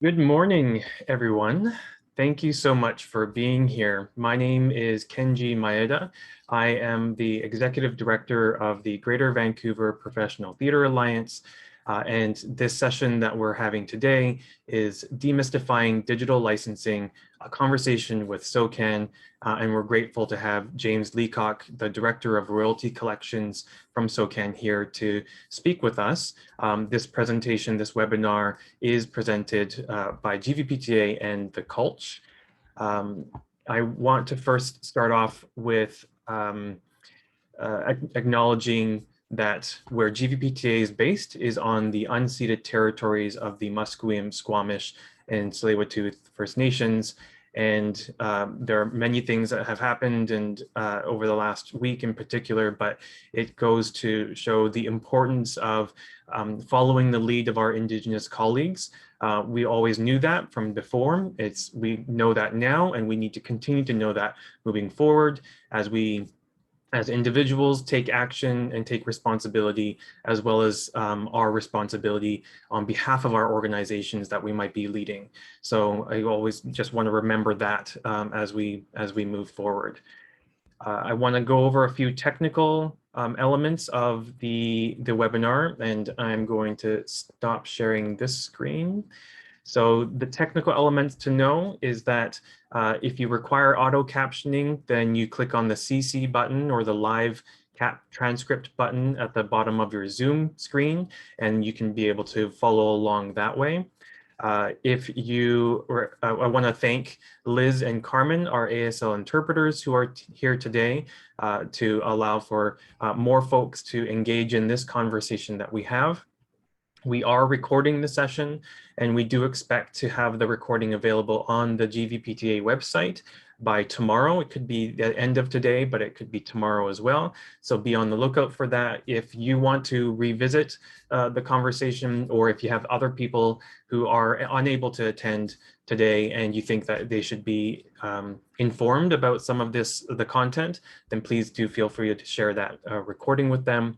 Good morning, everyone. Thank you so much for being here. My name is Kenji Maeda. I am the Executive Director of the Greater Vancouver Professional Theatre Alliance, and this session that we're having today is Demystifying Digital Licensing, a conversation with SOCAN, and we're grateful to have James Leacock, the Director of Royalty Collections from SOCAN, here to speak with us. This presentation, this webinar, is presented by GVPTA and the Culch. I want to first start off with acknowledging that where GVPTA is based is on the unceded territories of the Musqueam, Squamish, and Tsleil-Waututh First Nations. And there are many things that have happened and over the last week in particular, but it goes to show the importance of following the lead of our Indigenous colleagues. We always knew that from before. We know that now, and we need to continue to know that moving forward as individuals take action and take responsibility, as well as our responsibility on behalf of our organizations that we might be leading. So I always just want to remember that as we move forward. I want to go over a few technical elements of the webinar, and I'm going to stop sharing this screen. So the technical elements to know is that if you require auto captioning, then you click on the CC button or the live transcript button at the bottom of your Zoom screen, and you can be able to follow along that way. I want to thank Liz and Carmen, our ASL interpreters who are here today to allow for more folks to engage in this conversation that we have. We are recording the session, and we do expect to have the recording available on the GVPTA website by tomorrow. It could be the end of today, but it could be tomorrow as well. So be on the lookout for that. If you want to revisit the conversation, or if you have other people who are unable to attend today and you think that they should be informed about some of the content, then please do feel free to share that recording with them.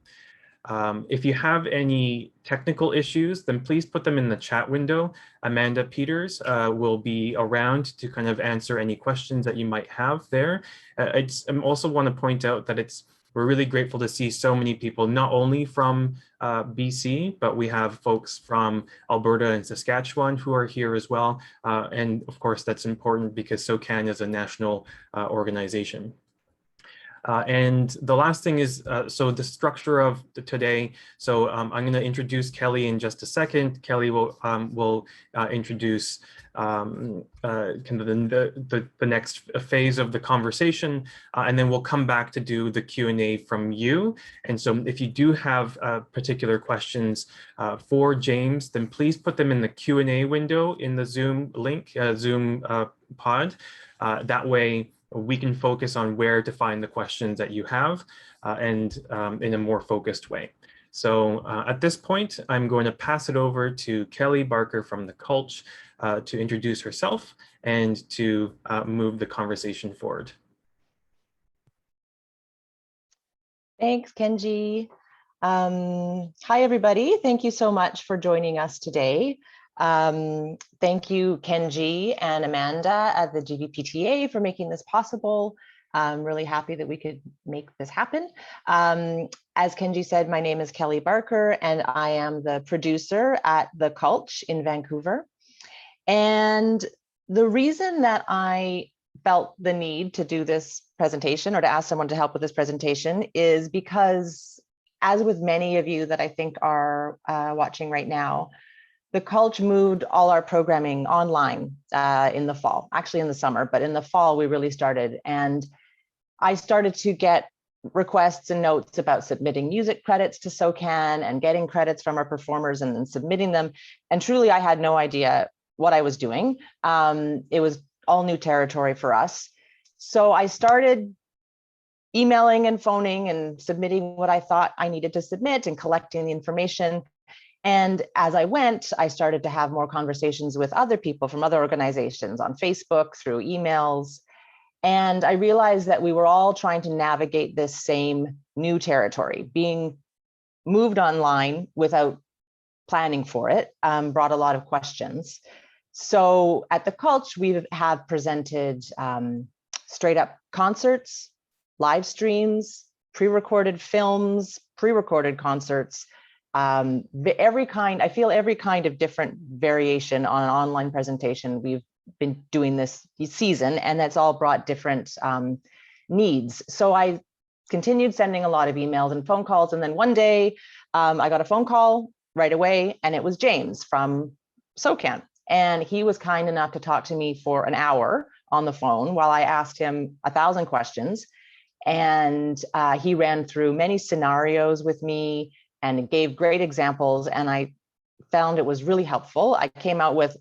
If you have any technical issues, then please put them in the chat window. Amanda Peters will be around to kind of answer any questions that you might have there. I also want to point out that we're really grateful to see so many people, not only from BC, but we have folks from Alberta and Saskatchewan who are here as well. And of course, that's important because SOCAN is a national organization. And the last thing is, so the structure of today. So I'm going to introduce Kelly in just a second. Kelly will introduce kind of the next phase of the conversation, and then we'll come back to do the Q&A from you. And so if you do have particular questions for James, then please put them in the Q&A window in the Zoom link, Zoom pod. That way, we can focus on where to find the questions that you have and in a more focused way. So at this point, I'm going to pass it over to Kelly Barker from the Culch to introduce herself and to move the conversation forward. Thanks, Kenji. Hi, everybody. Thank you so much for joining us today. Thank you, Kenji and Amanda at the GVPTA for making this possible. I'm really happy that we could make this happen. As Kenji said, my name is Kelly Barker, and I am the producer at the Culch in Vancouver. And the reason that I felt the need to do this presentation or to ask someone to help with this presentation is because, as with many of you that I think are watching right now, the Culch moved all our programming online in the fall, actually in the summer, but in the fall we really started. And I started to get requests and notes about submitting music credits to SOCAN and getting credits from our performers and then submitting them. And truly, I had no idea what I was doing. It was all new territory for us. So I started emailing and phoning and submitting what I thought I needed to submit and collecting the information. And as I went, I started to have more conversations with other people from other organizations on Facebook, through emails. And I realized that we were all trying to navigate this same new territory. Being moved online without planning for it brought a lot of questions. So at the Culture, we have presented straight up concerts, live streams, pre-recorded films, pre-recorded concerts, every kind, I feel every kind of different variation on an online presentation. We've been doing this season, and that's all brought different needs. So I continued sending a lot of emails and phone calls. And then one day I got a phone call right away, and it was James from Socant. And he was kind enough to talk to me for an hour on the phone while I asked him 1,000 questions. And he ran through many scenarios with me and gave great examples. And I found it was really helpful. I came out with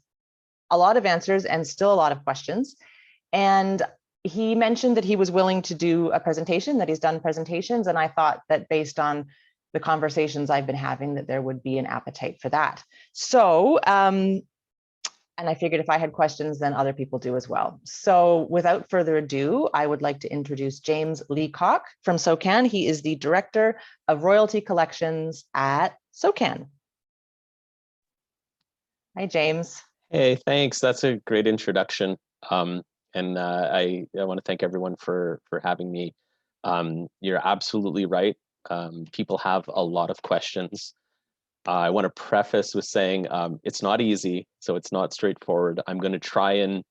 a lot of answers and still a lot of questions. And he mentioned that he was willing to do a presentation, that he's done presentations. And I thought that based on the conversations I've been having, that there would be an appetite for that. So, and I figured if I had questions, then other people do as well. So without further ado, I would like to introduce James Leacock from SOCAN. He is the Director of Royalty Collections at SOCAN. Hi, James. Hey, thanks. That's a great introduction. I want to thank everyone for having me. You're absolutely right. People have a lot of questions. I want to preface with saying it's not easy, so it's not straightforward. I'm going to try and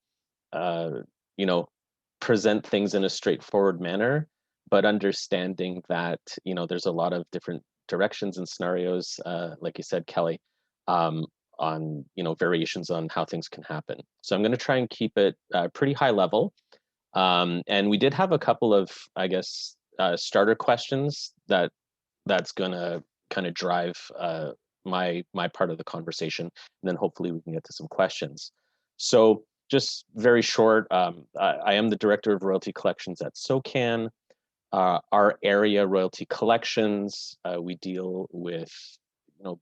present things in a straightforward manner, but understanding that there's a lot of different directions and scenarios, like you said, Kelly, on variations on how things can happen. So I'm going to try and keep it pretty high level. And we did have a couple of, I guess, starter questions that's going to kind of drive my part of the conversation, and then hopefully we can get to some questions. So just very short, I am the Director of Royalty Collections at SOCAN. Our area royalty collections, we deal with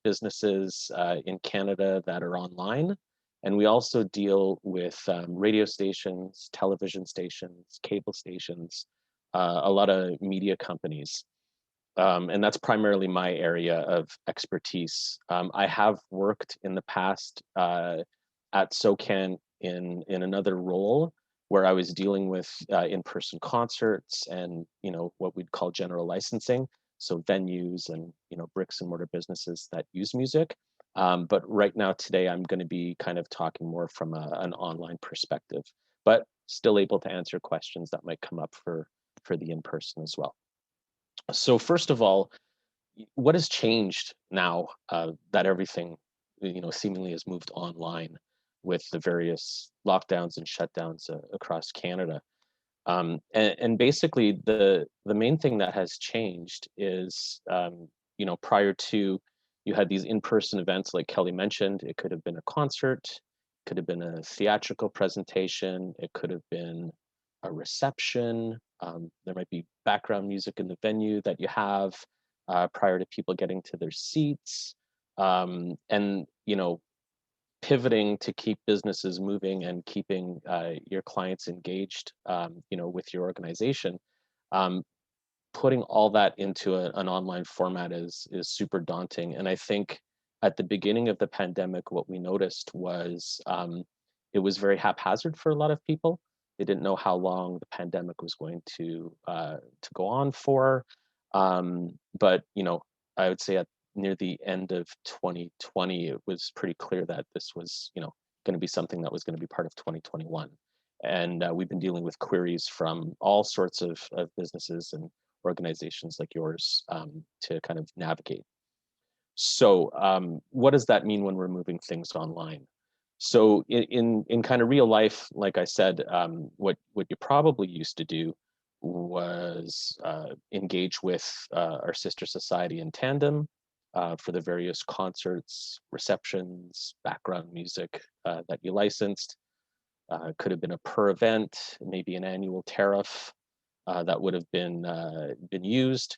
businesses in Canada that are online, and we also deal with radio stations, television stations, cable stations, a lot of media companies. And that's primarily my area of expertise. I have worked in the past at SOCAN in another role where I was dealing with in-person concerts and what we'd call general licensing, so venues and bricks and mortar businesses that use music. But right now, today, I'm going to be kind of talking more from an online perspective, but still able to answer questions that might come up for the in-person as well. So first of all, what has changed now that everything seemingly has moved online with the various lockdowns and shutdowns across Canada? And basically, the main thing that has changed is, prior to, you had these in-person events like Kelly mentioned. It could have been a concert, could have been a theatrical presentation, it could have been a reception. There might be background music in the venue that you have prior to people getting to their seats. And, pivoting to keep businesses moving and keeping your clients engaged, with your organization. Putting all that into an online format is super daunting. And I think at the beginning of the pandemic, what we noticed was it was very haphazard for a lot of people. They didn't know how long the pandemic was going to go on for. But I would say near the end of 2020, it was pretty clear that this was going to be something that was going to be part of 2021. And we've been dealing with queries from all sorts of businesses and organizations like yours to kind of navigate. So what does that mean when we're moving things online? So in kind of real life, like I said, what you probably used to do was engage with our sister society in tandem for the various concerts, receptions, background music that you licensed. Could have been a per event, maybe an annual tariff that would have been used.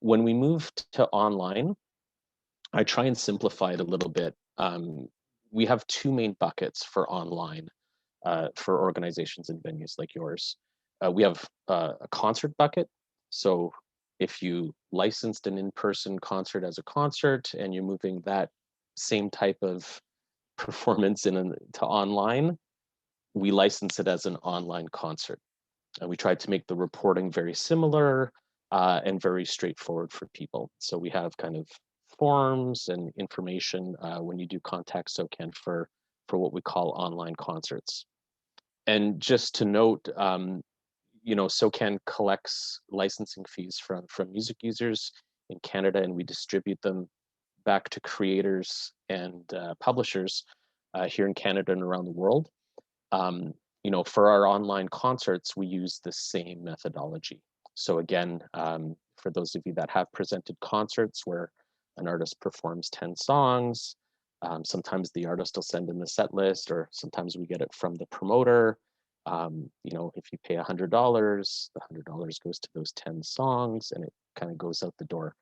When we moved to online, I try and simplify it a little bit. We have two main buckets for online for organizations and venues like yours. We have a concert bucket. So if you licensed an in-person concert as a concert and you're moving that same type of performance to online, we license it as an online concert. And we tried to make the reporting very similar and very straightforward for people. So we have kind of forms and information when you do contact SOCAN for what we call online concerts. And just to note, you know, SOCAN collects licensing fees from music users in Canada, and we distribute them back to creators and publishers here in Canada and around the world. You know, for our online concerts, we use the same methodology. So again, for those of you that have presented concerts where an artist performs 10 songs, sometimes the artist will send in the set list, or sometimes we get it from the promoter. You know, if you pay $100, the $100 goes to those 10 songs, and it kind of goes out the door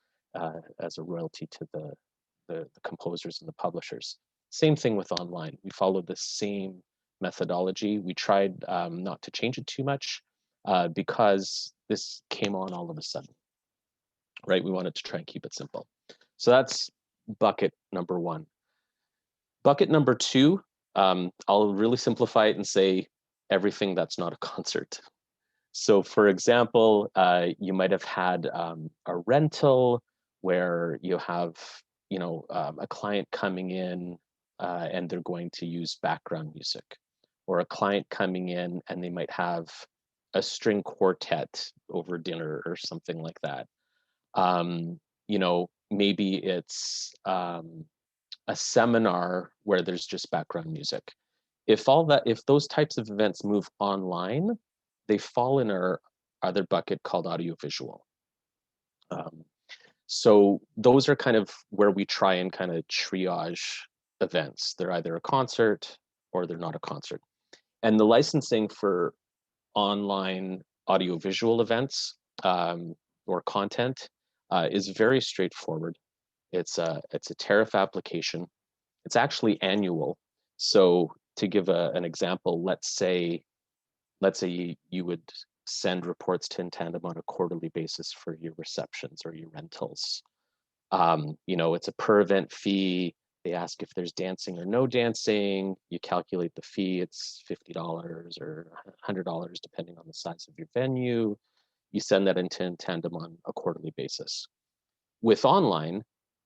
as a royalty to the composers and the publishers. Same thing with online. We follow the same methodology. We tried not to change it too much because this came on all of a sudden, right? We wanted to try and keep it simple. So that's bucket number one. Bucket number two, I'll really simplify it and say everything that's not a concert. So for example, you might have had a rental where you have, you know, a client coming in and they're going to use background music, or a client coming in and they might have a string quartet over dinner or something like that. You know, maybe it's a seminar where there's just background music. If those types of events move online, they fall in our other bucket called audiovisual. So those are kind of where we try and kind of triage events. They're either a concert or they're not a concert. And the licensing for online audiovisual events or content is very straightforward. It's a tariff application. It's actually annual. So to give an example, let's say you would send reports to Intandem on a quarterly basis for your receptions or your rentals. You know, it's a per event fee. They ask if there's dancing or no dancing. You calculate the fee. It's $50 or $100, depending on the size of your venue. You send that into Intandem on a quarterly basis. With online,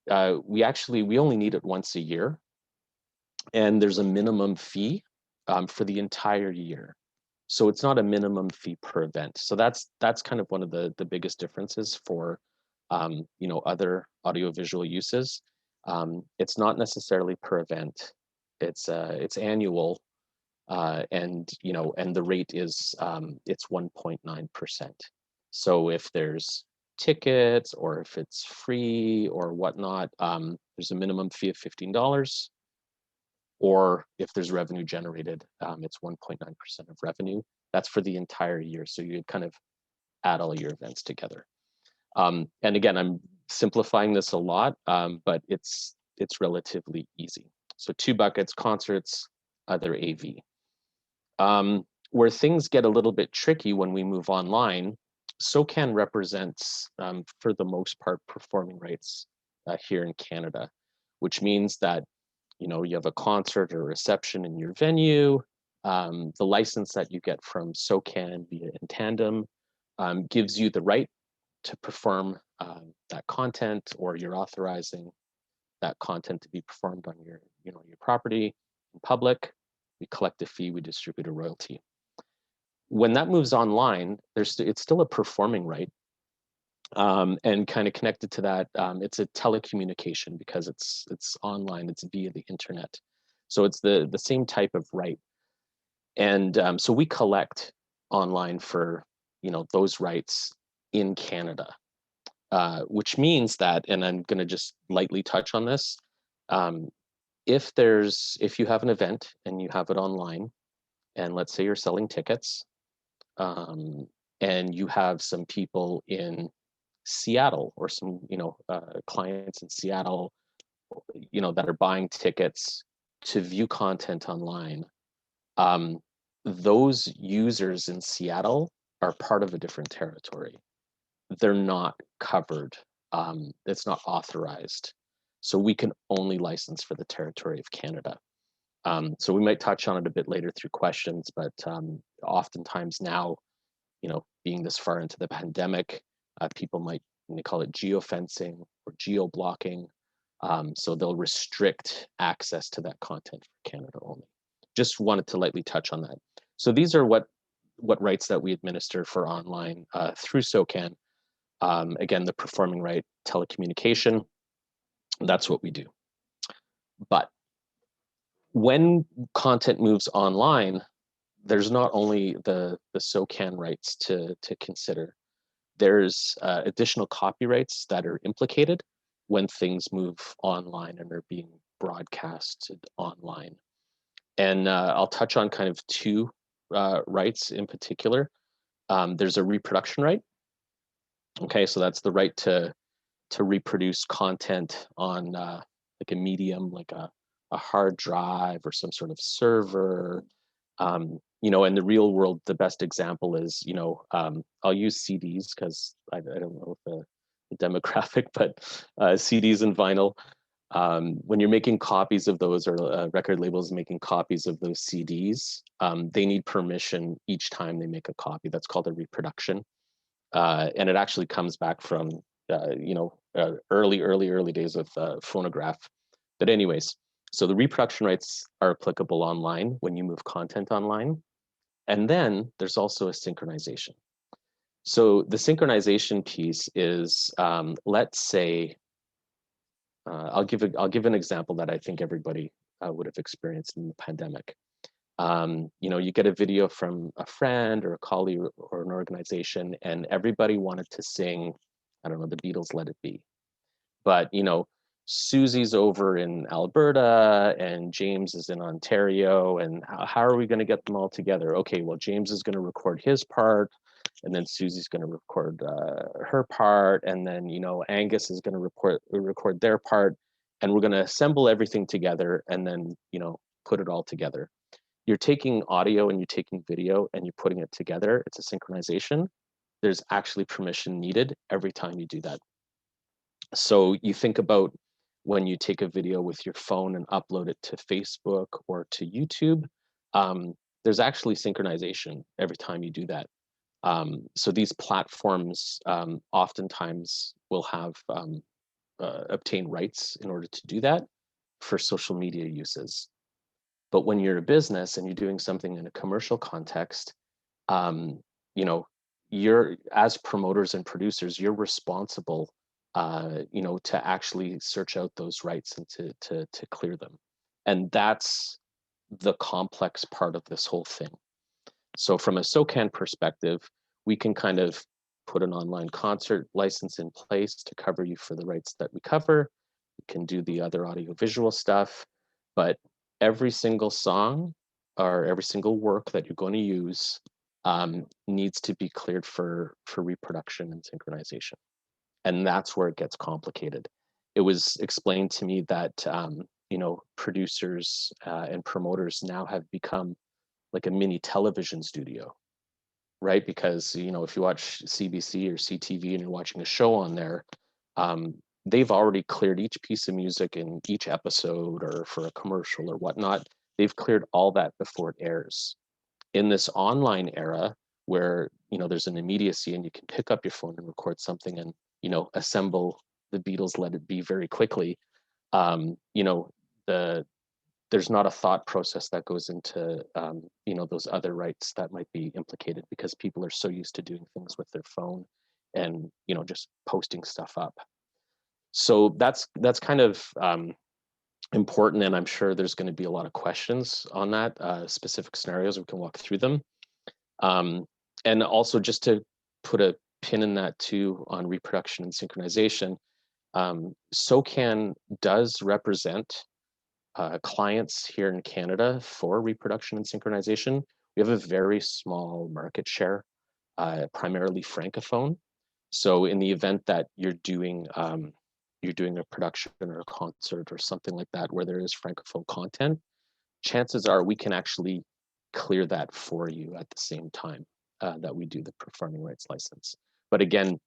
we only need it once a year, and there's a minimum fee for the entire year. So it's not a minimum fee per event. So that's kind of one of the biggest differences for you know, other audiovisual uses. It's not necessarily per event. It's annual, and you know, and the rate is it's 1.9%. So if there's tickets or if it's free or whatnot, there's a minimum fee of $15. Or if there's revenue generated, it's 1.9% of revenue. That's for the entire year. So you kind of add all your events together. And again, I'm simplifying this a lot, but it's relatively easy. So 2 buckets: concerts, other AV. Where things get a little bit tricky when we move online, SOCAN represents, for the most part, performing rights here in Canada, which means that, you know, you have a concert or reception in your venue. The license that you get from SOCAN via Intandem gives you the right to perform that content, or you're authorizing that content to be performed on your, you know, your property in public. We collect a fee, we distribute a royalty. When that moves online, it's still a performing right. And kind of connected to that, it's a telecommunication because it's online, it's via the internet. So it's the same type of right. And so we collect online for, you know, those rights in Canada, which means that, and I'm going to just lightly touch on this, if you have an event and you have it online, and let's say you're selling tickets, and you have some people in Seattle or some, you know, clients in Seattle, you know, that are buying tickets to view content online, those users in Seattle are part of a different territory. They're not covered. It's not authorized. So we can only license for the territory of Canada. So we might touch on it a bit later through questions, but oftentimes now, being this far into the pandemic, people might, they call it geo-fencing or geo-blocking. So they'll restrict access to that content for Canada only. Just wanted to lightly touch on that. So these are what rights that we administer for online through SOCAN. Again, the performing right, telecommunication, that's what we do. But when content moves online, there's not only the SOCAN rights to consider. There's additional copyrights that are implicated when things move online and are being broadcasted online. And I'll touch on kind of two rights in particular. There's a reproduction right. Okay, so that's the right to reproduce content on like a medium, like a hard drive or some sort of server. In the real world, the best example is, I'll use CDs because I don't know the demographic, but CDs and vinyl. When you're making copies of those, or record labels making copies of those CDs, they need permission each time they make a copy. That's called a reproduction. And it actually comes back from, early days of phonograph. But anyways, so the reproduction rights are applicable online when you move content online. And then there's also a synchronization. So the synchronization piece is, let's say, I'll give an example that I think everybody would have experienced in the pandemic. You get a video from a friend or a colleague or an organization, and everybody wanted to sing, I don't know, the Beatles' Let It Be. But, Susie's over in Alberta and James is in Ontario, and how are we going to get them all together? Okay, well, James is going to record his part, and then Susie's going to record her part, and then, Angus is going to record their part, and we're going to assemble everything together and then, put it all together. You're taking audio and you're taking video and you're putting it together. It's a synchronization. There's actually permission needed every time you do that. So you think about when you take a video with your phone and upload it to Facebook or to YouTube, there's actually synchronization every time you do that. So these platforms oftentimes will have obtain rights in order to do that for social media uses. But when you're a business and you're doing something in a commercial context, you're, as promoters and producers, you're responsible, to actually search out those rights and to clear them. And that's the complex part of this whole thing. So from a SOCAN perspective, we can kind of put an online concert license in place to cover you for the rights that we cover. We can do the other audiovisual stuff, but every single song or every single work that you're going to use needs to be cleared for reproduction and synchronization. And that's where it gets complicated. It was explained to me that, producers and promoters now have become like a mini television studio, right? Because, if you watch CBC or CTV and you're watching a show on there, they've already cleared each piece of music in each episode or for a commercial or whatnot. They've cleared all that before it airs. In this online era where, there's an immediacy and you can pick up your phone and record something and, assemble the Beatles' Let It Be very quickly, there's not a thought process that goes into, those other rights that might be implicated because people are so used to doing things with their phone and, just posting stuff up. So that's kind of important, and I'm sure there's going to be a lot of questions on that, specific scenarios. We can walk through them. And also just to put a pin in that too on reproduction and synchronization, SOCAN does represent clients here in Canada for reproduction and synchronization. We have a very small market share, primarily Francophone. So in the event that you're doing a production or a concert or something like that where there is Francophone content, chances are we can actually clear that for you at the same time that we do the performing rights license. But again,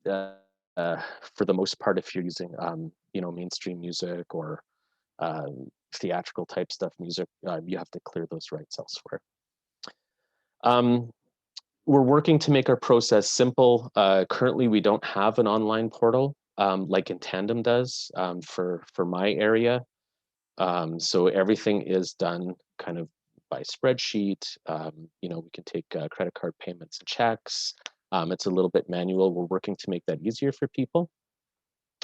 for the most part, if you're using mainstream music or theatrical type stuff, music, you have to clear those rights elsewhere. We're working to make our process simple. Currently, we don't have an online portal like Intandem does for my area. So everything is done kind of by spreadsheet. You know, we can take credit card payments and checks. It's a little bit manual. We're working to make that easier for people.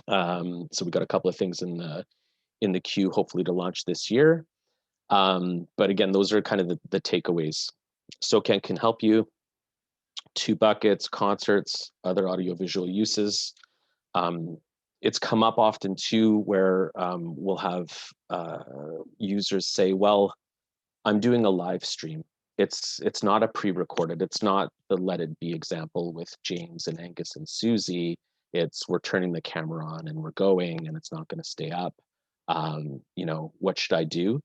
So we got a couple of things in the queue, hopefully to launch this year. But again, those are kind of the takeaways. SOCAN can help you. 2 buckets, concerts, other audiovisual uses. It's come up often too, where we'll have users say, well, I'm doing a live stream. It's not a pre-recorded. It's not the Let It Be example with James and Angus and Susie. It's we're turning the camera on and we're going and it's not going to stay up. You know, what should I do?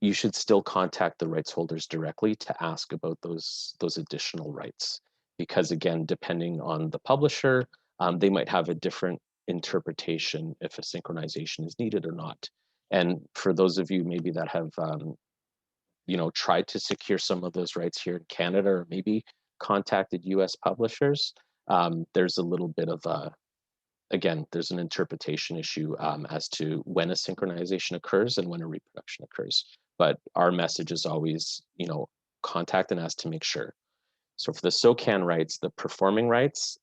You should still contact the rights holders directly to ask about those additional rights, because again, depending on the publisher, they might have a different interpretation if a synchronization is needed or not. And for those of you maybe that have you know, tried to secure some of those rights here in Canada, or maybe contacted US publishers, there's a little bit of a, again, there's an interpretation issue as to when a synchronization occurs and when a reproduction occurs. But our message is always, you know, contact and ask to make sure. So for the SOCAN rights, the performing rights,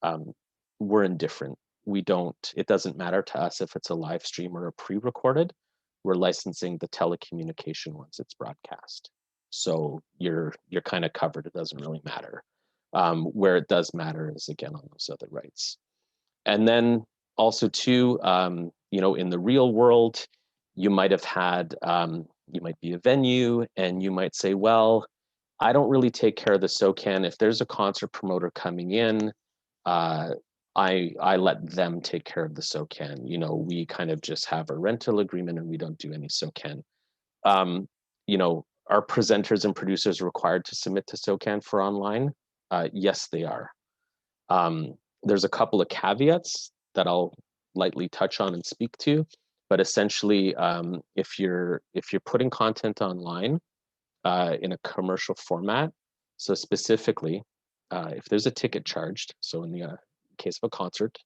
we're indifferent. We don't, it doesn't matter to us if it's a live stream or a pre-recorded. We're licensing the telecommunication once it's broadcast. So you're kind of covered. It doesn't really matter. Where it does matter is again on those other rights. And then also too, you know, in the real world, you might have had, you might be a venue and you might say, well, I don't really take care of the SOCAN. If there's a concert promoter coming in, I let them take care of the SOCAN. You know, we kind of just have a rental agreement and we don't do any SOCAN. You know, are presenters and producers required to submit to SOCAN for online? Yes, they are. There's a couple of caveats that I'll lightly touch on and speak to, but essentially, if you're putting content online in a commercial format, so specifically, if there's a ticket charged, so in the case of a concert,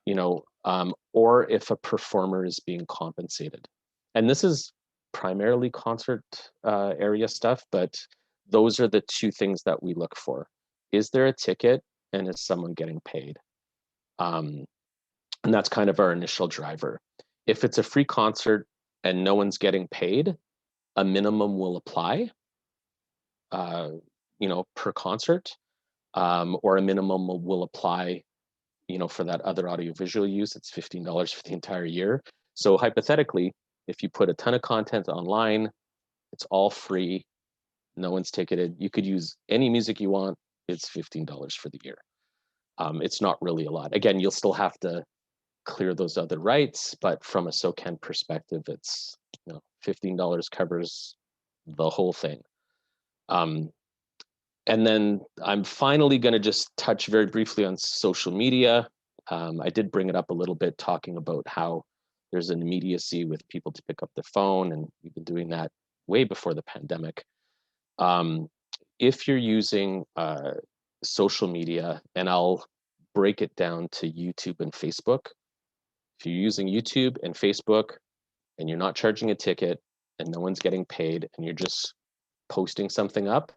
you know, or if a performer is being compensated, and this is primarily concert area stuff, but those are the 2 things that we look for. Is there a ticket and is someone getting paid? And that's kind of our initial driver. If it's a free concert and no one's getting paid, a minimum will apply, you know, per concert, or a minimum will apply, you know, for that other audiovisual use. It's $15 for the entire year. So hypothetically, if you put a ton of content online, it's all free, no one's ticketed, you could use any music you want, it's $15 for the year. It's not really a lot. Again, you'll still have to clear those other rights, but from a SOCAN perspective, it's, you know, $15 covers the whole thing. And then I'm finally going to just touch very briefly on social media. I did bring it up a little bit, talking about how there's an immediacy with people to pick up their phone, and we've been doing that way before the pandemic. If you're using social media, and I'll break it down to YouTube and Facebook. If you're using YouTube and Facebook and you're not charging a ticket and no one's getting paid and you're just posting something up,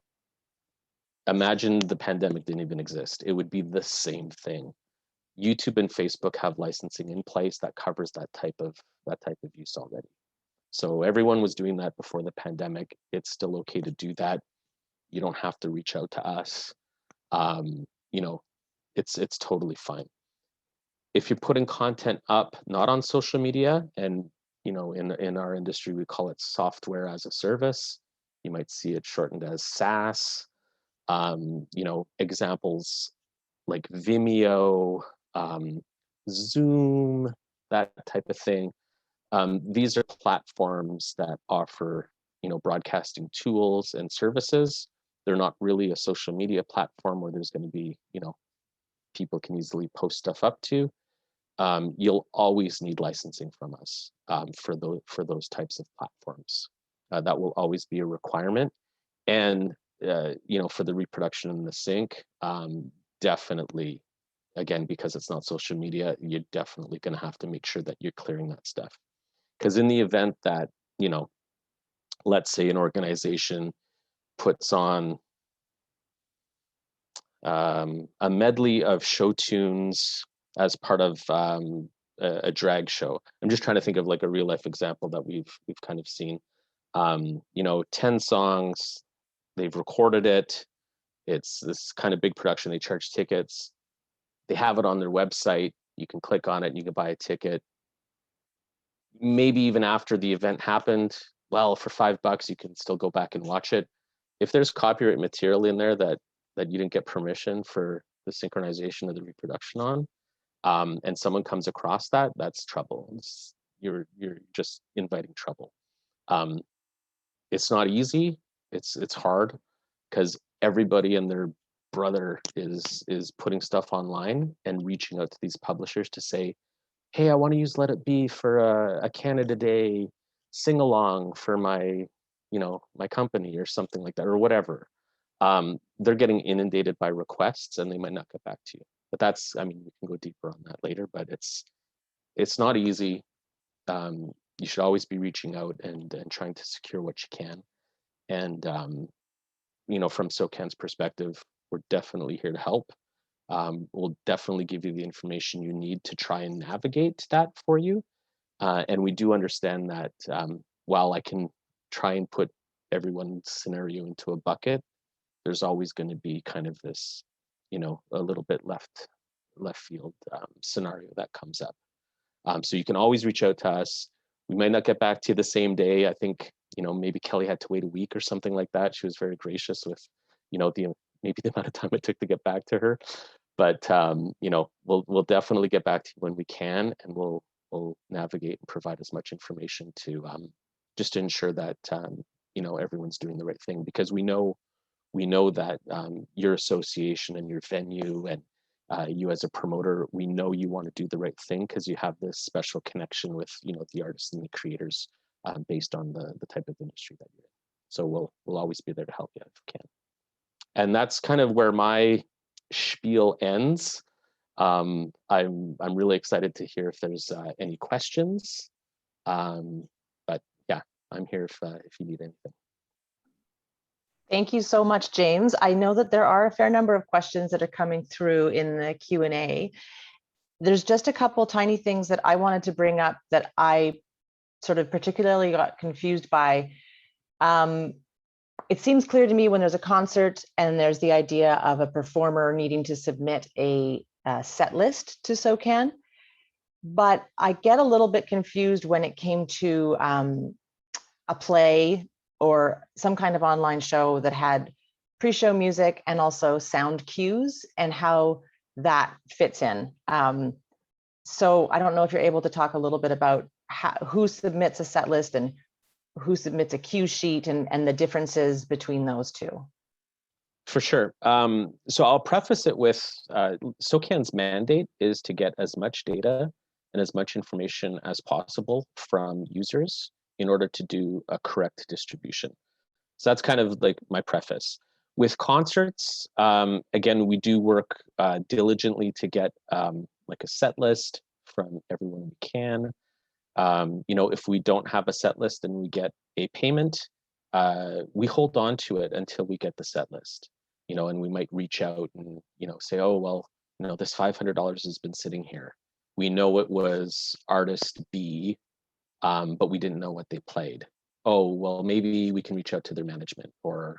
imagine the pandemic didn't even exist. It would be the same thing. YouTube and Facebook have licensing in place that covers that type of use already. So everyone was doing that before the pandemic. It's still okay to do that. You don't have to reach out to us. You know, it's totally fine. If you're putting content up not on social media, and you know, in our industry we call it software as a service. You might see it shortened as SaaS. You know, examples like Vimeo, Zoom, that type of thing. These are platforms that offer, you know, broadcasting tools and services. They're not really a social media platform where there's going to be, you know, people can easily post stuff up to. you'll always need licensing from us for those types of platforms. That will always be a requirement. And for the reproduction and the sync, definitely, again, because it's not social media, you're definitely going to have to make sure that you're clearing that stuff. Because in the event that, let's say an organization puts on a medley of show tunes as part of a drag show. I'm just trying to think of like a real life example that we've kind of seen. 10 songs, they've recorded it. It's this kind of big production. They charge tickets. They have it on their website. You can click on it and you can buy a ticket. Maybe even after the event happened, well, for $5, you can still go back and watch it. If there's copyright material in there that you didn't get permission for the synchronization of the reproduction on, and someone comes across that, that's trouble. You're just inviting trouble. It's not easy. It's hard because everybody and their brother is putting stuff online and reaching out to these publishers to say, hey, I want to use Let It Be for a Canada Day sing along for my my company or something like that, or whatever. They're getting inundated by requests and they might not get back to you. But that's, we can go deeper on that later, but it's not easy. You should always be reaching out and trying to secure what you can. And, from SOCAN's perspective, we're definitely here to help. We'll definitely give you the information you need to try and navigate that for you. And we do understand that while I can try and put everyone's scenario into a bucket, there's always going to be kind of this, a little bit left field scenario that comes up. So you can always reach out to us. We might not get back to you the same day. I think, maybe Kelly had to wait a week or something like that. She was very gracious with, maybe the amount of time it took to get back to her. But, we'll definitely get back to you when we can, and we'll navigate and provide as much information to just to ensure that, everyone's doing the right thing, because we know that your association and your venue and you as a promoter, we know you want to do the right thing because you have this special connection with the artists and the creators based on the type of industry that you're in. So we'll always be there to help you if we can. And that's kind of where my spiel ends. I'm really excited to hear if there's any questions. But yeah, I'm here if you need anything. Thank you so much, James. I know that there are a fair number of questions that are coming through in the Q&A. There's just a couple tiny things that I wanted to bring up that I sort of particularly got confused by. It seems clear to me when there's a concert and there's the idea of a performer needing to submit a set list to SOCAN, but I get a little bit confused when it came to a play or some kind of online show that had pre-show music and also sound cues and how that fits in. So I don't know if you're able to talk a little bit about who submits a set list and who submits a cue sheet and the differences between those two. For sure. So I'll preface it with SOCAN's mandate is to get as much data and as much information as possible from users in order to do a correct distribution. So that's kind of like my preface. With concerts, again, we do work diligently to get like a set list from everyone we can. If we don't have a set list and we get a payment, we hold on to it until we get the set list, and we might reach out and, say, oh, well, this $500 has been sitting here. We know it was artist B, but we didn't know what they played. Oh, well, maybe we can reach out to their management, or,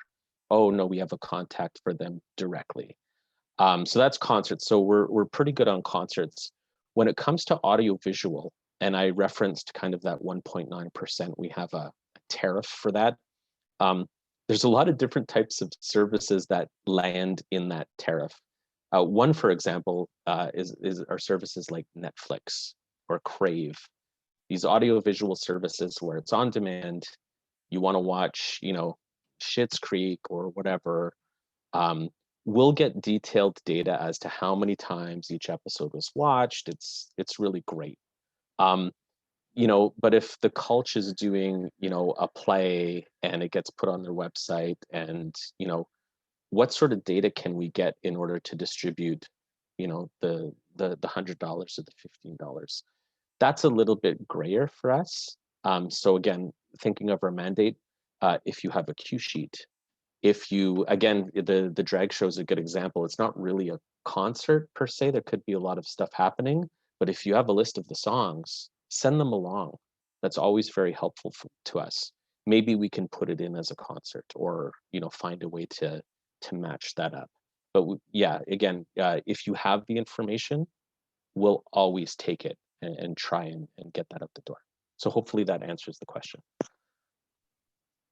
oh, no, we have a contact for them directly. So that's concerts. So we're pretty good on concerts. When it comes to audiovisual, and I referenced kind of that 1.9%, we have a tariff for that. There's a lot of different types of services that land in that tariff. One, for example, is our services like Netflix or Crave. These audiovisual services where it's on demand, you want to watch, Schitt's Creek or whatever. we'll get detailed data as to how many times each episode was watched. It's really great. You know, but if the Culture is doing, you know, a play and it gets put on their website, and, you know, what sort of data can we get in order to distribute, you know, the $100 or the $15? That's a little bit grayer for us. So again, thinking of our mandate, if you have a cue sheet, if you, again, the drag show is a good example. It's not really a concert per se. There could be a lot of stuff happening, but if you have a list of the songs, send them along. That's always very helpful to us. Maybe we can put it in as a concert, or, you know, find a way to match that up. But yeah, again, if you have the information, we'll always take it and try and get that out the door. So hopefully that answers the question.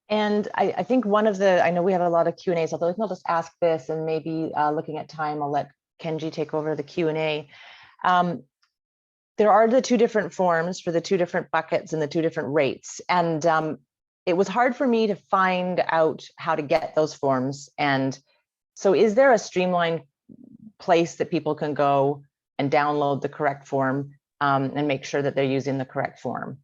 And I think one of the, I know we have a lot of Q&As, although I'll just ask this, and maybe looking at time, I'll let Kenji take over the Q&A. There are the two different forms for the two different buckets and the two different rates. And it was hard for me to find out how to get those forms. And so is there a streamlined place that people can go and download the correct form and make sure that they're using the correct form?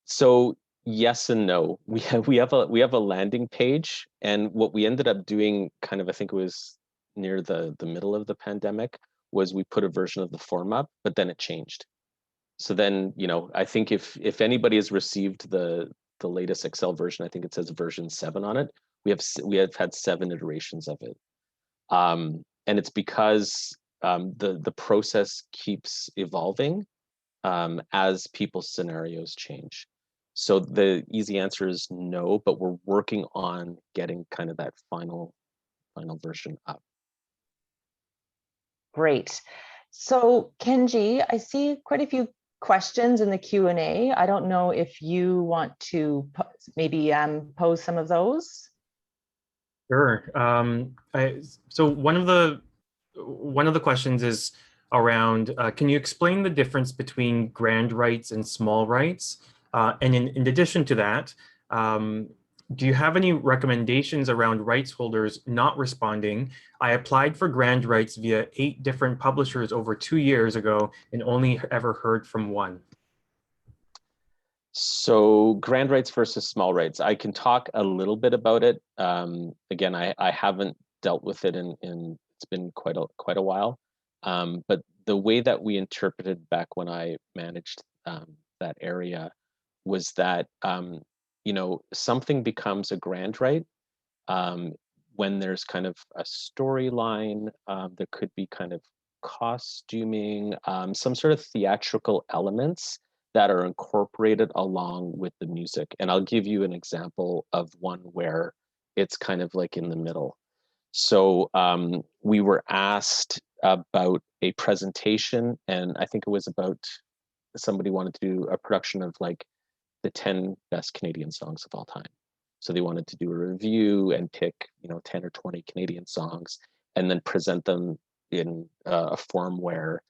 So yes and no. We have a landing page, and what we ended up doing, kind of, I think it was near the middle of the pandemic, was we put a version of the form up, but then it changed. So then, you know, I think if anybody has received the latest Excel version, I think it says version 7 on it. We have had 7 iterations of it, and it's because the process keeps evolving as people's scenarios change. So the easy answer is no, but we're working on getting kind of that final version up. Great. So Kenji, I see quite a few questions in the Q&A. I don't know if you want to maybe pose some of those. Sure. So one of the questions is around, can you explain the difference between grand rights and small rights? And in addition to that, do you have any recommendations around rights holders not responding? I applied for grand rights via 8 different publishers over 2 years ago and only ever heard from one. So grand rights versus small rights. I can talk a little bit about it. Again, I haven't dealt with it in it's been quite a while. But the way that we interpreted back when I managed that area was that you know, something becomes a grand right when there's kind of a storyline. There could be kind of costuming, some sort of theatrical elements that are incorporated along with the music. And I'll give you an example of one where it's kind of like in the middle. So we were asked about a presentation, and I think it was about, somebody wanted to do a production of like the 10 best Canadian songs of all time. So they wanted to do a review and pick, you know, 10 or 20 Canadian songs and then present them in a form where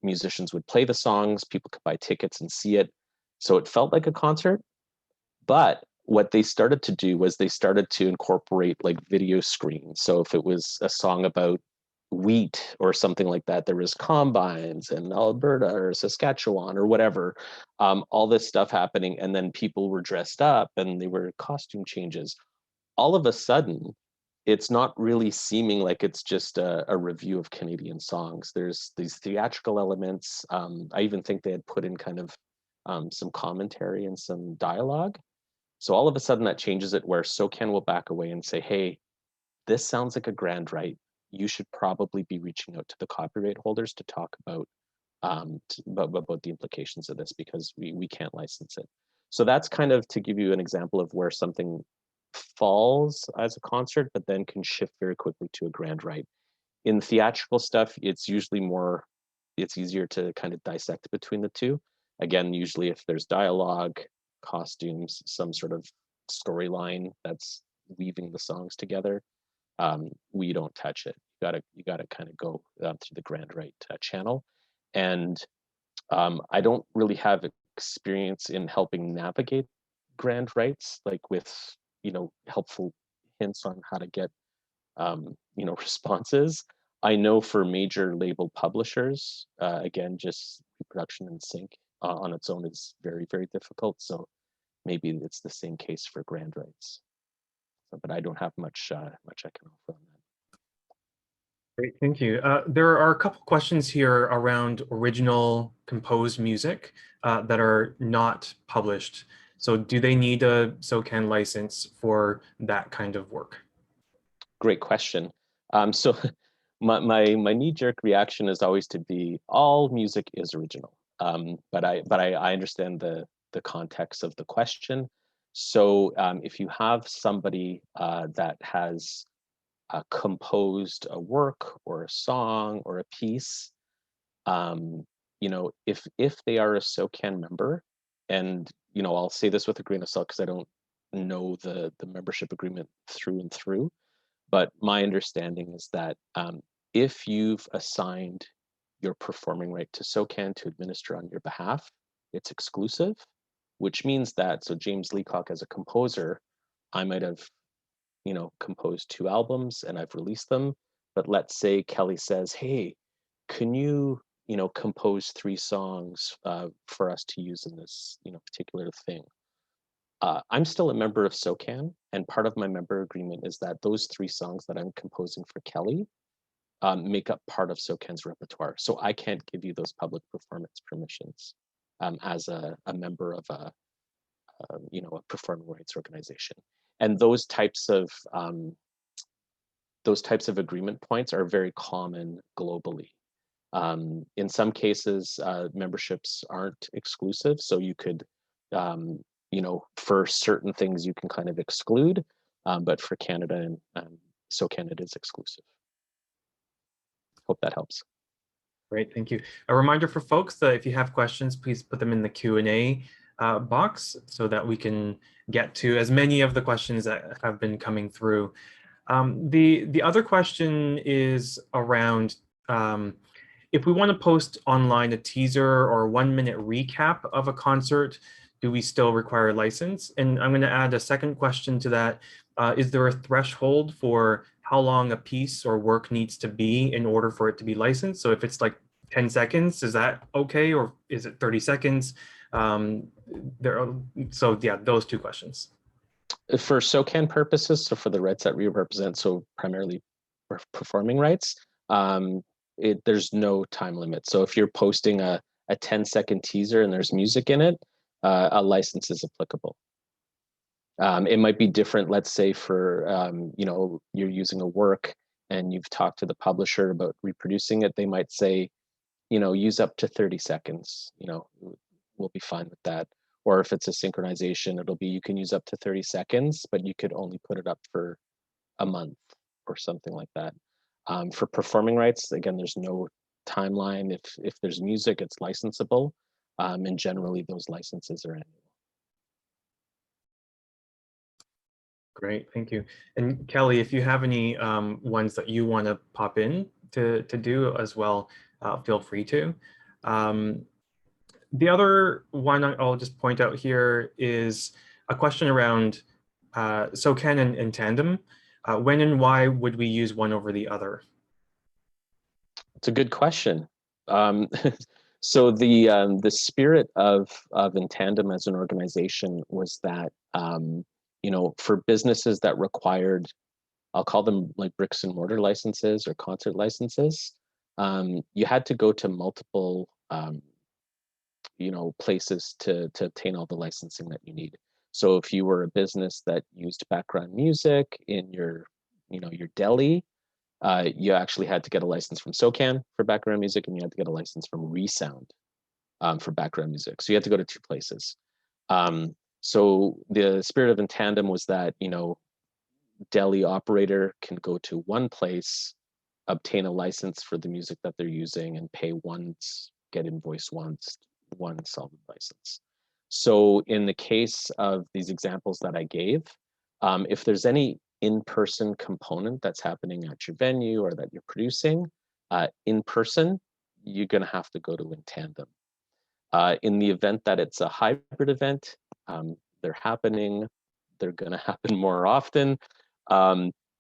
musicians would play the songs, people could buy tickets and see it. So it felt like a concert. But what they started to do was they started to incorporate like video screens. So if it was a song about wheat or something like that, there was combines in Alberta or Saskatchewan or whatever, all this stuff happening, and then people were dressed up and they were costume changes. All of a sudden, it's not really seeming like it's just a review of Canadian songs. There's these theatrical elements. I even think they had put in kind of some commentary and some dialogue. So all of a sudden that changes it, where SOCAN will back away and say, hey, this sounds like a grand right. You should probably be reaching out to the copyright holders to talk about the implications of this, because we can't license it. So that's kind of to give you an example of where something falls as a concert, but then can shift very quickly to a grand right. In theatrical stuff, it's usually more, it's easier to kind of dissect between the two. Again, usually if there's dialogue, costumes, some sort of storyline that's weaving the songs together, we don't touch it. You gotta kind of go through the grand right channel. And I don't really have experience in helping navigate grand rights, like with, you know, helpful hints on how to get responses. I know for major label publishers, again, just Reproduction and Sync on its own is very, very difficult. So maybe it's the same case for grand rights. So, but I don't have much I can offer on that. Great, thank you. There are a couple questions here around original composed music that are not published. So do they need a SOCAN license for that kind of work? Great question. So my knee-jerk reaction is always to be all music is original. But I understand the context of the question. So if you have somebody that has composed a work or a song or a piece, if they are a SOCAN member, and I'll say this with a grain of salt because I don't know the membership agreement through and through, but my understanding is that if you've assigned your performing right to SOCAN to administer on your behalf, it's exclusive, which means that, so James Leacock as a composer, I might have composed 2 albums and I've released them, but let's say Kelly says, hey, can you compose 3 songs for us to use in this particular thing? I'm still a member of SOCAN, and part of my member agreement is that those 3 songs that I'm composing for Kelly make up part of SOCAN's repertoire. So I can't give you those public performance permissions as a member of a performing rights organization. And those types of agreement points are very common globally. In some cases, memberships aren't exclusive, so you could, for certain things you can kind of exclude, but for Canada and SOCAN it is exclusive. Hope that helps. Great, thank you. A reminder for folks that if you have questions, please put them in the Q&A box so that we can get to as many of the questions that have been coming through. The other question is around if we want to post online a teaser or 1-minute recap of a concert, do we still require a license? And I'm going to add a second question to that. Is there a threshold for how long a piece or work needs to be in order for it to be licensed? So if it's like 10 seconds, is that okay? Or is it 30 seconds? So yeah, those 2 questions. For SOCAN purposes, so for the rights that we represent, so primarily performing rights, there's no time limit. So if you're posting a 10-second teaser and there's music in it, a license is applicable. It might be different, let's say for, you're using a work and you've talked to the publisher about reproducing it, they might say, use up to 30 seconds, we'll be fine with that. Or if it's a synchronization, it'll be, you can use up to 30 seconds, but you could only put it up for a month or something like that. For performing rights, again, there's no timeline. If there's music, it's licensable. And generally those licenses are annual. Great, thank you. And Kelly, if you have any ones that you want to pop in to do as well, feel free to. The other one I'll just point out here is a question around SOCAN and tandem. When and why would we use one over the other? It's a good question. So the spirit of In Tandem as an organization was that for businesses that required, I'll call them like bricks and mortar licenses or concert licenses, you had to go to multiple places to obtain all the licensing that you need. So if you were a business that used background music in your deli, you actually had to get a license from SOCAN for background music, and you had to get a license from Resound for background music. So you had to go to 2 places. So the spirit of In Tandem was that, deli operator can go to one place, obtain a license for the music that they're using, and pay once, get invoiced once, one solid license. So in the case of these examples that I gave, if there's any in-person component that's happening at your venue or that you're producing in person, you're going to have to go to In Tandem. In the event that it's a hybrid event, they're going to happen more often.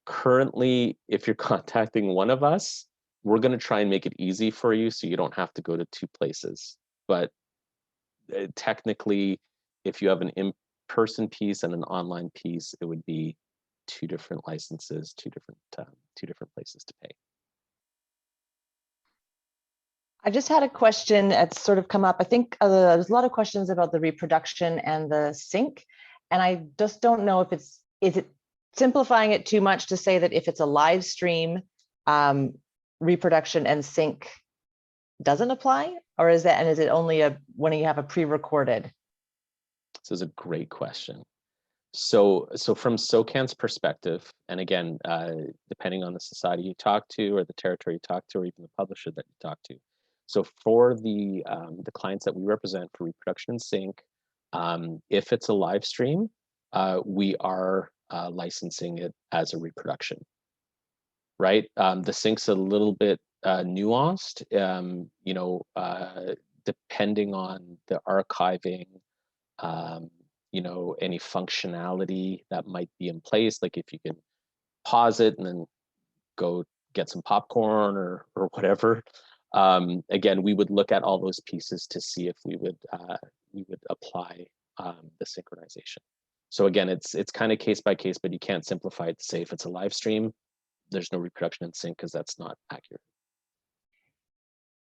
currently, if you're contacting one of us, we're going to try and make it easy for you so you don't have to go to 2 places. But technically, if you have an in-person piece and an online piece, it would be 2 different licenses, 2 different places to pay. I just had a question that's sort of come up. I think there's a lot of questions about the reproduction and the sync, and I just don't know if is it simplifying it too much to say that if it's a live stream, reproduction and sync doesn't apply, or is it only when you have a pre-recorded? This is a great question. So from Socant's perspective, and again, depending on the society you talk to, or the territory you talk to, or even the publisher that you talk to. So for the clients that we represent for Reproduction and Sync, if it's a live stream, we are licensing it as a reproduction, right? The sync's a little bit nuanced, you know, depending on the archiving, you know, any functionality that might be in place, like if you can pause it and then go get some popcorn or whatever. Again, we would look at all those pieces to see if we would apply the synchronization. So again, it's kind of case by case, but you can't simplify it to say if it's a live stream, there's no reproduction and sync, because that's not accurate.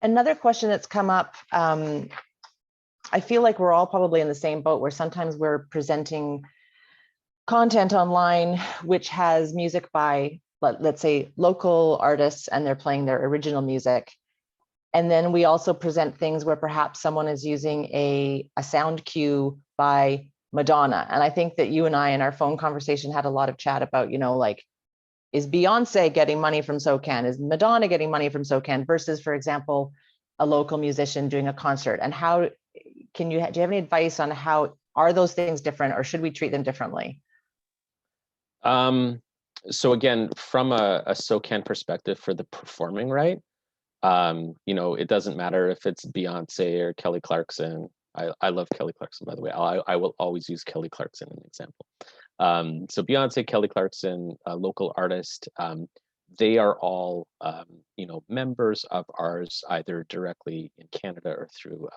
Another question that's come up, I feel like we're all probably in the same boat where sometimes we're presenting content online which has music by, let's say, local artists, and they're playing their original music. And then we also present things where perhaps someone is using a sound cue by Madonna. And I think that you and I in our phone conversation had a lot of chat about, you know, like, is Beyonce getting money from SOCAN? Is Madonna getting money from SOCAN versus, for example, a local musician doing a concert? And how do you have any advice on how are those things different, or should we treat them differently? So again, from a SOCAN perspective for the performing right, you know, it doesn't matter if it's Beyonce or Kelly Clarkson. I love Kelly Clarkson, by the way. I will always use Kelly Clarkson as an example. So Beyonce, Kelly Clarkson, a local artist, they are all, you know, members of ours, either directly in Canada or through,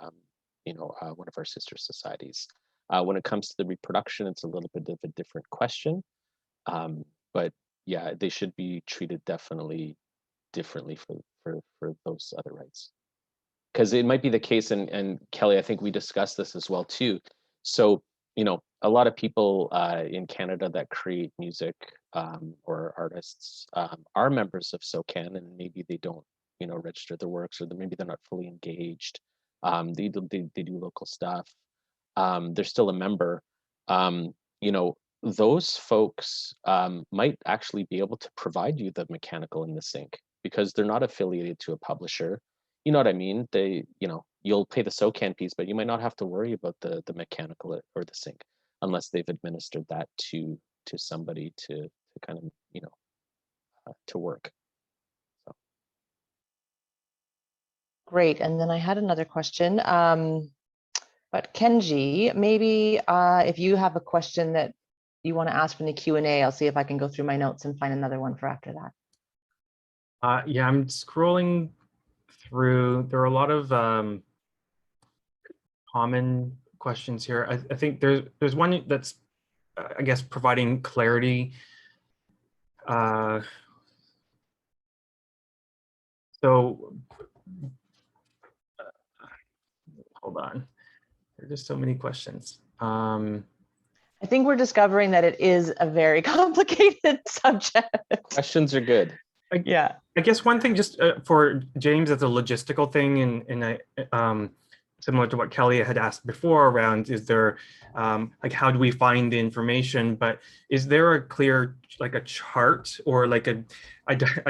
you know, one of our sister societies. When it comes to the reproduction, it's a little bit of a different question. But yeah, they should be treated definitely differently for those other rights. Because it might be the case, and Kelly, I think we discussed this as well too. So, you know, a lot of people in Canada that create music or artists are members of SOCAN, and maybe they don't, you know, register their works, or maybe they're not fully engaged. They do local stuff. They're still a member. You know, those folks might actually be able to provide you the mechanical and the sync, because they're not affiliated to a publisher. You know what I mean? They, you know, you'll pay the SOCAN piece, but you might not have to worry about the mechanical or the sync unless they've administered that to somebody to kind of, you know, to work. So. Great. And then I had another question. But Kenji, maybe if you have a question that you want to ask from the Q&A, I'll see if I can go through my notes and find another one for after that. Yeah, I'm scrolling through. There are a lot of common questions here. I think there's one that's, I guess, providing clarity. So hold on. There are just so many questions. I think we're discovering that it is a very complicated subject. Questions are good. Yeah. I guess one thing just for James as a logistical thing, and similar to what Kelly had asked before around, is there, like, how do we find the information? But is there a clear, like a chart or like a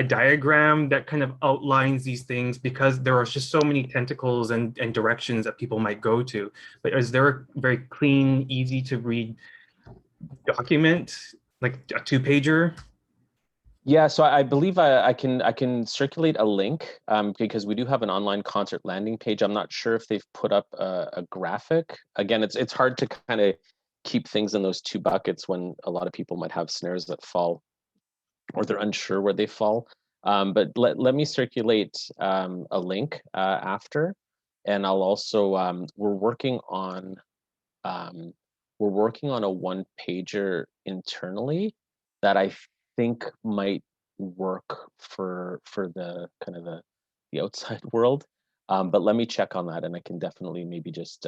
diagram that kind of outlines these things? Because there are just so many tentacles and directions that people might go to. But is there a very clean, easy to read document, like a 2-pager? Yeah, so I believe I can circulate a link because we do have an online concert landing page. I'm not sure if they've put up a graphic. Again, it's hard to kind of keep things in those 2 buckets when a lot of people might have snares that fall or they're unsure where they fall. But let me circulate a link after, and I'll also we're working on a one-pager internally that I think might work for the kind of the outside world. But let me check on that, and I can definitely maybe just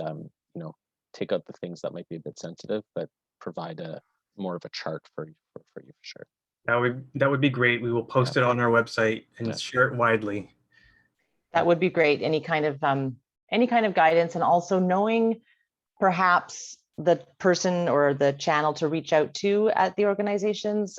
take out the things that might be a bit sensitive, but provide a more of a chart for you for sure. That would be great. We will post it on our website and share it widely. That would be great. Any kind of guidance, and also knowing perhaps the person or the channel to reach out to at the organizations.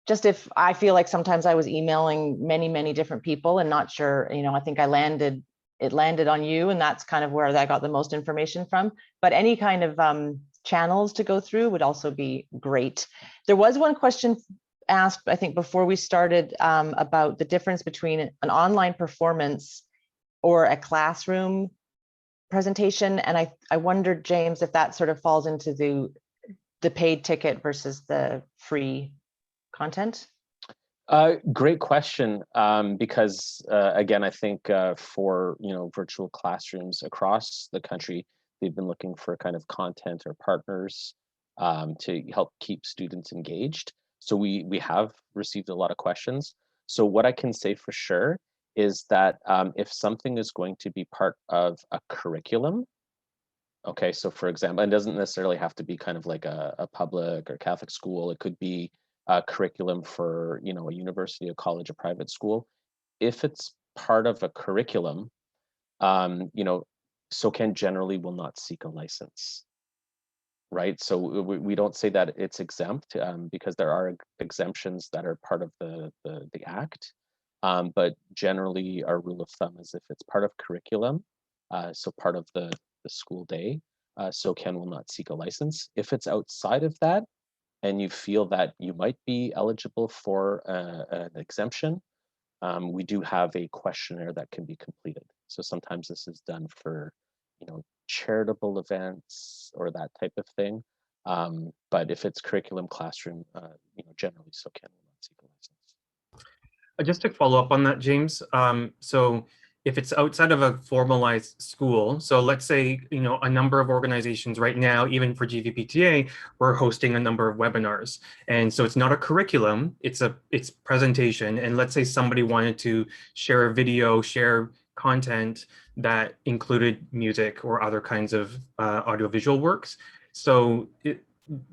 Just if I feel like sometimes I was emailing many different people and not sure, I think it landed on you, and that's kind of where I got the most information from. But any kind of channels to go through would also be great. There was one question asked, I think, before we started about the difference between an online performance or a classroom presentation. And I wondered, James, if that sort of falls into the paid ticket versus the free content. Great question, because again, I think for virtual classrooms across the country, they've been looking for kind of content or partners to help keep students engaged. So we have received a lot of questions. So what I can say for sure is that if something is going to be part of a curriculum, okay, so for example, it doesn't necessarily have to be kind of like a public or Catholic school. It could be a curriculum for a university, a college, a private school. If it's part of a curriculum, SOCAN generally will not seek a license, right? So we don't say that it's exempt because there are exemptions that are part of the Act. But generally, our rule of thumb is if it's part of curriculum, so part of the school day, SOCAN will not seek a license. If it's outside of that, and you feel that you might be eligible for an exemption, we do have a questionnaire that can be completed. So sometimes this is done for, charitable events or that type of thing. But if it's curriculum classroom, generally SOCAN will not seek a license. Just to follow up on that, James. So if it's outside of a formalized school, so let's say, a number of organizations right now, even for GVPTA, we're hosting a number of webinars. And so it's not a curriculum, it's presentation. And let's say somebody wanted to share a video, share content that included music or other kinds of audiovisual works. So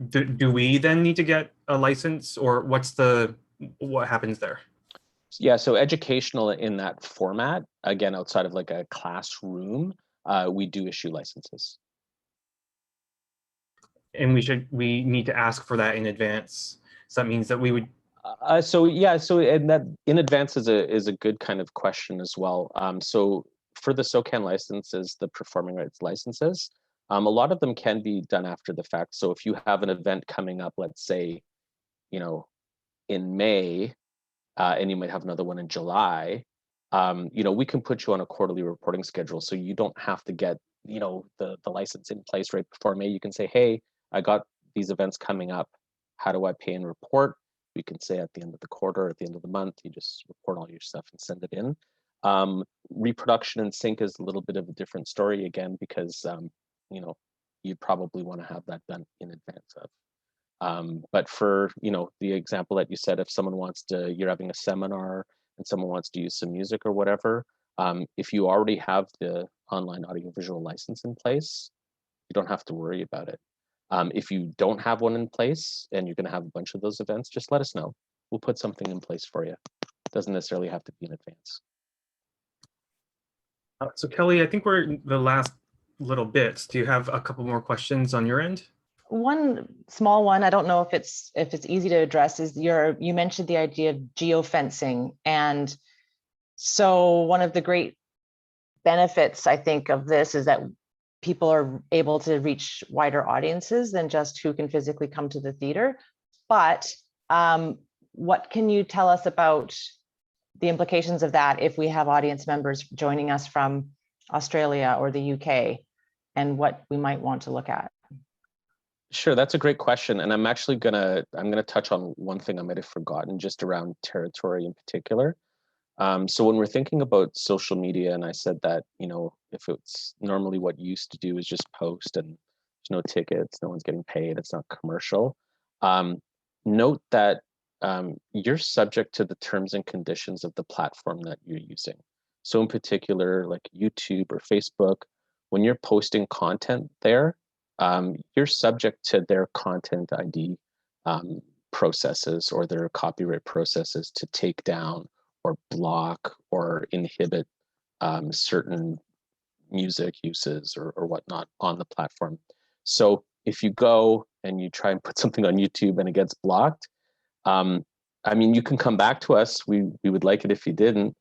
do we then need to get a license, or what happens there? Yeah, so educational in that format, again, outside of like a classroom, we do issue licenses. And we need to ask for that in advance. So that means that we would. So and that in advance is a good kind of question as well. So for the SOCAN licenses, the performing arts licenses, a lot of them can be done after the fact. So if you have an event coming up, let's say, in May, and you might have another one in July, we can put you on a quarterly reporting schedule. So you don't have to get, the license in place right before May. You can say, hey, I got these events coming up. How do I pay and report? We can say at the end of the quarter, at the end of the month, you just report all your stuff and send it in. Reproduction and Sync is a little bit of a different story again, because, you probably want to have that done in advance of. But for the example that you said, if someone you're having a seminar and someone wants to use some music or whatever, if you already have the online audiovisual license in place, you don't have to worry about it. If you don't have one in place and you're going to have a bunch of those events, just let us know. We'll put something in place for you. It doesn't necessarily have to be in advance. So Kelly, I think we're in the last little bits. Do you have a couple more questions on your end? One small one, I don't know if it's easy to address, is you mentioned the idea of geo-fencing. And so one of the great benefits, I think, of this is that people are able to reach wider audiences than just who can physically come to the theater. But what can you tell us about the implications of that if we have audience members joining us from Australia or the UK, and what we might want to look at? Sure, that's a great question, and I'm gonna touch on one thing I might have forgotten, just around territory in particular. So when we're thinking about social media, and I said that, you know, if it's normally what you used to do is just post and there's no tickets, no one's getting paid, it's not commercial. Um, Note that you're subject to the terms and conditions of the platform that you're using. So in particular, like YouTube or Facebook, when you're posting content there, you're subject to their content ID processes or their copyright processes to take down or block or inhibit certain music uses or whatnot on the platform. So if you go and you try and put something on YouTube and it gets blocked, I mean, you can come back to us. We would like it if you didn't,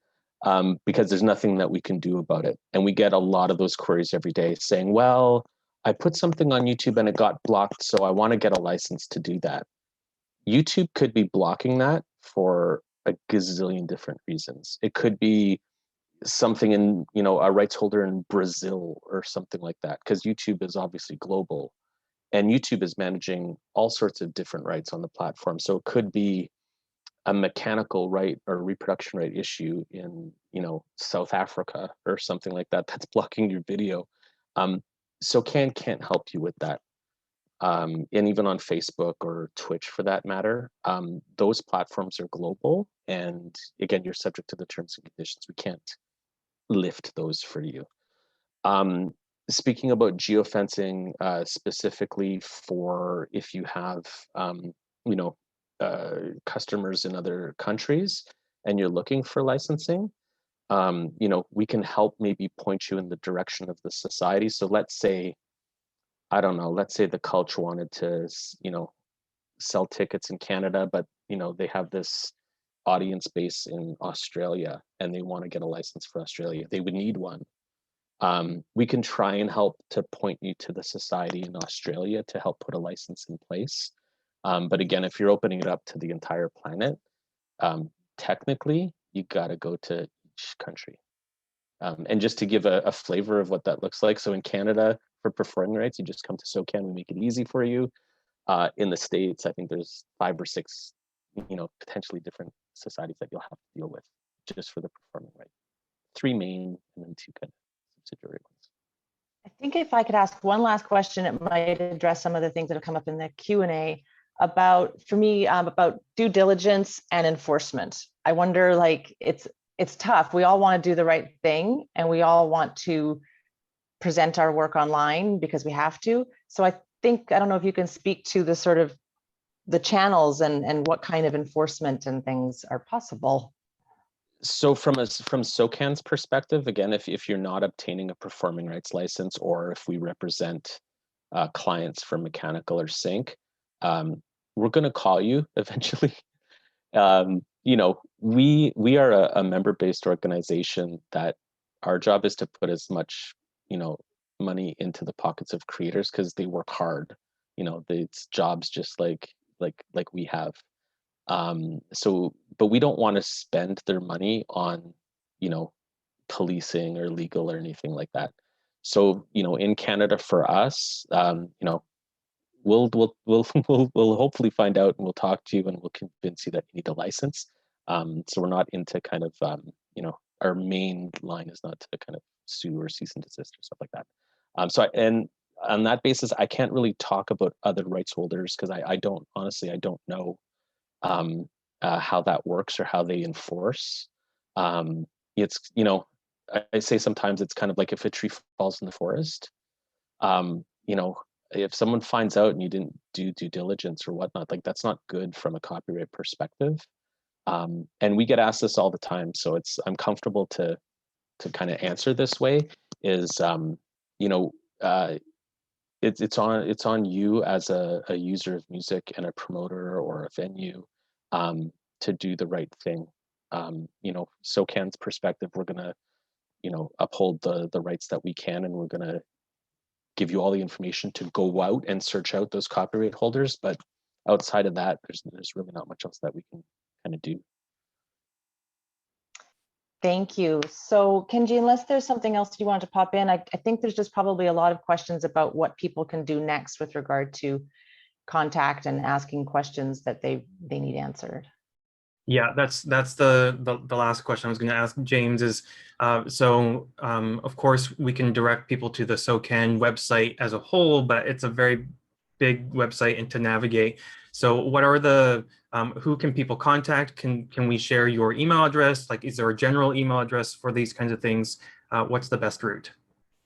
because there's nothing that we can do about it. And we get a lot of those queries every day saying, well, I put something on YouTube and it got blocked, so I want to get a license to do that. YouTube could be blocking that for a gazillion different reasons. It could be something in, you know, a rights holder in Brazil or something like that, because YouTube is obviously global and YouTube is managing all sorts of different rights on the platform. So it could be a mechanical right or reproduction right issue in, you know, South Africa or something like that that's blocking your video. SOCAN can't help you with that. And even on Facebook or Twitch for that matter, those platforms are global. And again, you're subject to the terms and conditions. We can't lift those for you. Speaking about geofencing, specifically for if you have, you know, customers in other countries and you're looking for licensing, you know, we can help maybe point you in the direction of the society. So let's say, I don't know, let's say the culture wanted to, you know, sell tickets in Canada, but, you know, they have this audience base in Australia and they want to get a license for Australia. They would need one. We can try and help to point you to the society in Australia to help put a license in place. But again, if you're opening it up to the entire planet, technically, you got to go to each country. And just to give a flavor of what that looks like. So in Canada, for performing rights, you just come to SOCAN, we make it easy for you. In the States, I think there's 5 or 6, you know, potentially different societies that you'll have to deal with just for the performing right. 3 main and then 2 kind of subsidiary ones. I think if I could ask one last question, it might address some of the things that have come up in the Q&A about, for me, about due diligence and enforcement. I wonder, like, it's tough. We all want to do the right thing and we all want to present our work online because we have to. So I think, I don't know if you can speak to the sort of the channels and what kind of enforcement and things are possible. So from SOCAN's perspective, again, if you're not obtaining a performing rights license, or if we represent clients for mechanical or sync, we're going to call you eventually. You know, we are a member-based organization that our job is to put as much, you know, money into the pockets of creators because they work hard. You know, it's jobs just like we have. So, but we don't want to spend their money on, you know, policing or legal or anything like that. So, you know, in Canada for us, you know, we'll hopefully find out and we'll talk to you and we'll convince you that you need a license. So we're not into kind of, you know, our main line is not to kind of sue or cease and desist or stuff like that. And on that basis, I can't really talk about other rights holders because I don't, honestly, I don't know how that works or how they enforce. It's, you know, I say sometimes it's kind of like if a tree falls in the forest, you know, if someone finds out and you didn't do due diligence or whatnot, like that's not good from a copyright perspective. And we get asked this all the time. So I'm comfortable to kind of answer this way is, you know, it's on you as a user of music and a promoter or a venue to do the right thing. You know, SOCAN's perspective, we're gonna, you know, uphold the rights that we can, and we're gonna give you all the information to go out and search out those copyright holders. But outside of that, there's really not much else that we can kind of do. Thank you. So Kenji, unless there's something else you want to pop in, I think there's just probably a lot of questions about what people can do next with regard to contact and asking questions that they need answered. Yeah, that's the last question I was going to ask James is, of course we can direct people to the SOCAN website as a whole, but it's a very big website and to navigate. So what are the, who can people contact? Can we share your email address? Like, is there a general email address for these kinds of things? What's the best route?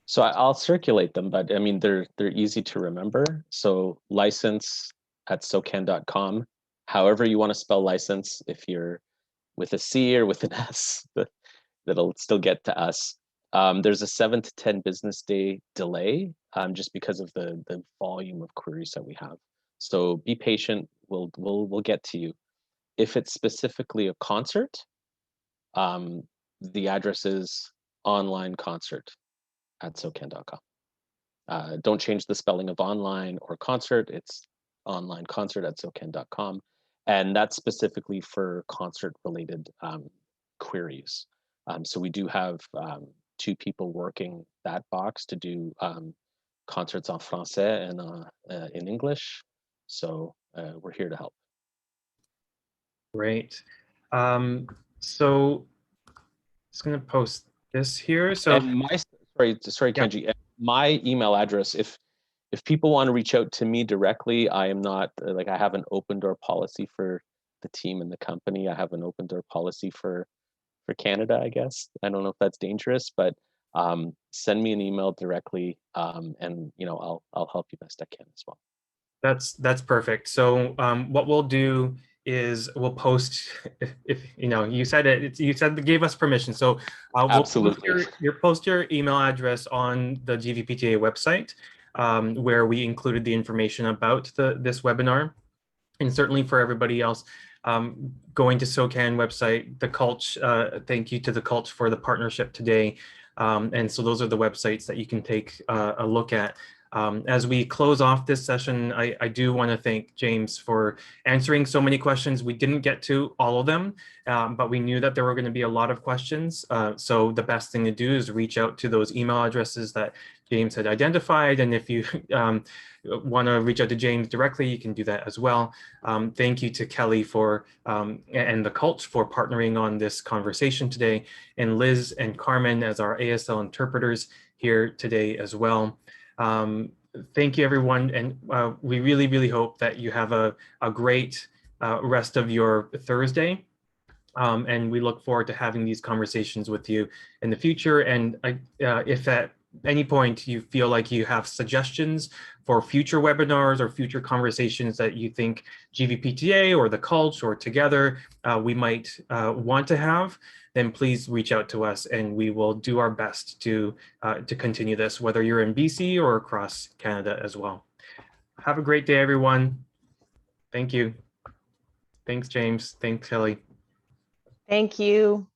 So I'll circulate them, but I mean, they're easy to remember. So license@socan.com, however you want to spell license, if you're with a C or with an S, that'll still get to us. There's a 7 to 10 business day delay, just because of the volume of queries that we have. So be patient, we'll get to you. If it's specifically a concert, the address is onlineconcert@socan.com. Don't change the spelling of online or concert. It's onlineconcert@socan.com. And that's specifically for concert-related queries. So we do have 2 people working that box to do concerts en français and in English. So we're here to help. Great. So just going to post this here. So and sorry, yeah. Kenji. My email address, if people want to reach out to me directly, I am not like, I have an open door policy for the team and the company. I have an open door policy for Canada, I guess. I don't know if that's dangerous, but send me an email directly, and I'll help you best I can as well. That's perfect. So what we'll do is we'll post, if you said it, you said gave us permission. So we'll Absolutely. post your email address on the GVPTA website, where we included the information about this webinar. And certainly for everybody else, going to SOCAN website, the Culch, thank you to the Culch for the partnership today. And so those are the websites that you can take a look at. As we close off this session, I do want to thank James for answering so many questions. We didn't get to all of them, but we knew that there were going to be a lot of questions. So the best thing to do is reach out to those email addresses that James had identified. And if you want to reach out to James directly, you can do that as well. Thank you to Kelly for and the Culch for partnering on this conversation today, and Liz and Carmen as our ASL interpreters here today as well. Thank you, everyone, and we really, really hope that you have a great rest of your Thursday. And we look forward to having these conversations with you in the future. And if at any point you feel like you have suggestions for future webinars or future conversations that you think GVPTA or the Culch or together we might want to have, then please reach out to us and we will do our best to continue this, whether you're in BC or across Canada as well. Have a great day, everyone. Thank you. Thanks, James. Thanks, Kelly. Thank you.